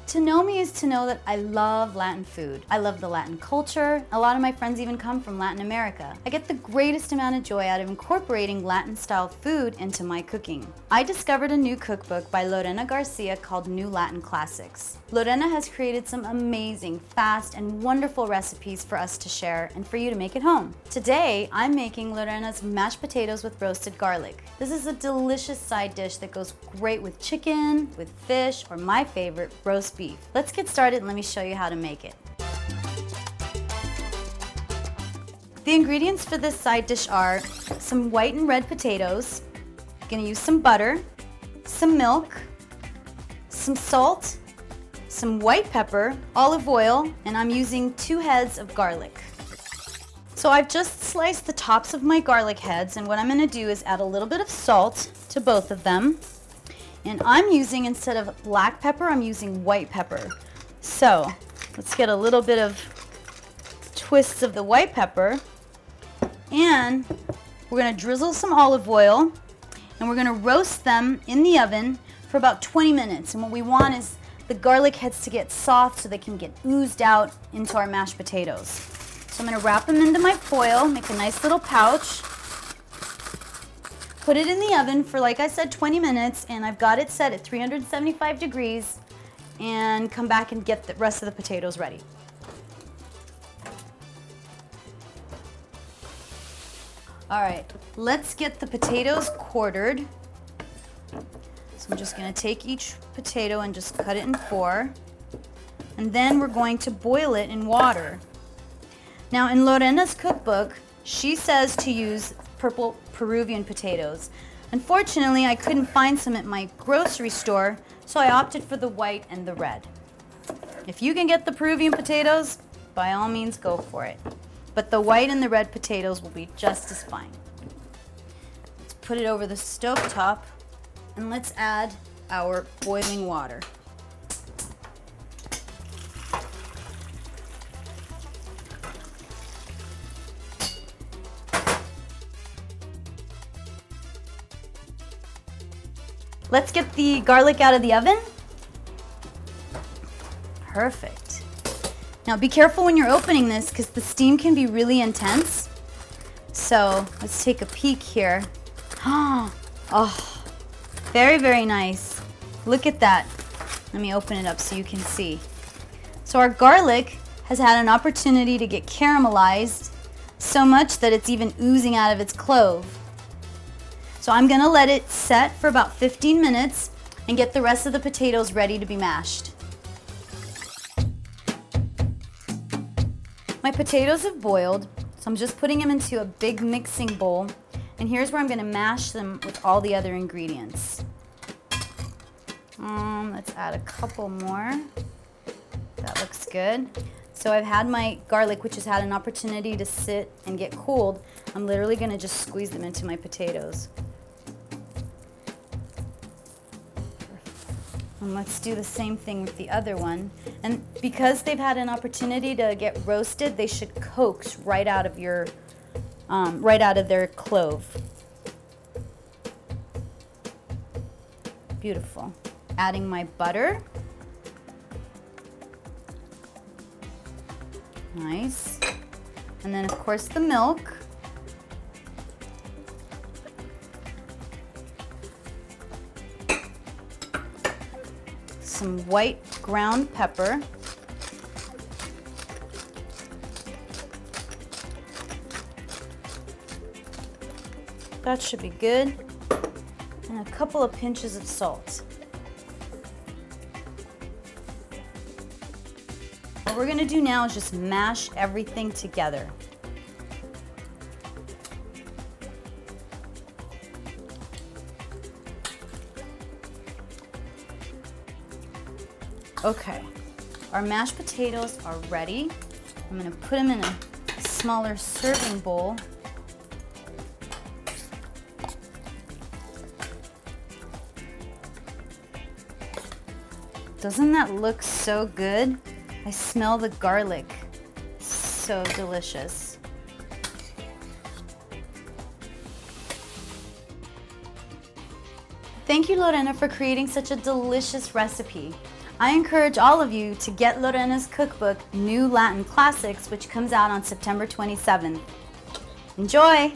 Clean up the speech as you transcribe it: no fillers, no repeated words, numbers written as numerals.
To know me is to know that I love Latin food. I love the Latin culture. A lot of my friends even come from Latin America. I get the greatest amount of joy out of incorporating Latin-style food into my cooking. I discovered a new cookbook by Lorena Garcia called New Latin Classics. Lorena has created some amazing, fast, and wonderful recipes for us to share and for you to make at home. Today, I'm making Lorena's mashed potatoes with roasted garlic. This is a delicious side dish that goes great with chicken, with fish, or my favorite, roast beef. Let's get started and let me show you how to make it. The ingredients for this side dish are some white and red potatoes. I'm gonna use some butter, some milk, some salt, some white pepper, olive oil, and I'm using 2 heads of garlic. So I've just sliced the tops of my garlic heads, and what I'm gonna do is add a little bit of salt to both of them. And I'm using, instead of black pepper, I'm using white pepper. So let's get a little bit of twists of the white pepper. And we're gonna drizzle some olive oil, and we're gonna roast them in the oven for about 20 minutes. And what we want is the garlic heads to get soft so they can get oozed out into our mashed potatoes. So I'm gonna wrap them into my foil, make a nice little pouch. Put it in the oven for, like I said, 20 minutes, and I've got it set at 375 degrees, and come back and get the rest of the potatoes ready. All right, let's get the potatoes quartered. So I'm just gonna take each potato and just cut it in 4, and then we're going to boil it in water. Now in Lorena's cookbook, she says to use purple Peruvian potatoes. Unfortunately, I couldn't find some at my grocery store, so I opted for the white and the red. If you can get the Peruvian potatoes, by all means go for it. But the white and the red potatoes will be just as fine. Let's put it over the stovetop, and let's add our boiling water. Let's get the garlic out of the oven. Perfect. Now be careful when you're opening this because the steam can be really intense. So let's take a peek here. Oh, very, very nice. Look at that. Let me open it up so you can see. So our garlic has had an opportunity to get caramelized so much that it's even oozing out of its clove. So I'm gonna let it set for about 15 minutes and get the rest of the potatoes ready to be mashed. My potatoes have boiled, so I'm just putting them into a big mixing bowl, and here's where I'm gonna mash them with all the other ingredients. Let's add a couple more. That looks good. So I've had my garlic, which has had an opportunity to sit and get cooled. I'm literally gonna just squeeze them into my potatoes. And let's do the same thing with the other one. And because they've had an opportunity to get roasted, they should coax right out of your, right out of their clove. Beautiful. Adding my butter. Nice. And then of course the milk. Some white ground pepper. That should be good. And a couple of pinches of salt. What we're gonna do now is just mash everything together. Okay, our mashed potatoes are ready. I'm gonna put them in a smaller serving bowl. Doesn't that look so good? I smell the garlic. So delicious. Thank you, Lorena, for creating such a delicious recipe. I encourage all of you to get Lorena's cookbook, New Latin Classics, which comes out on September 27th. Enjoy!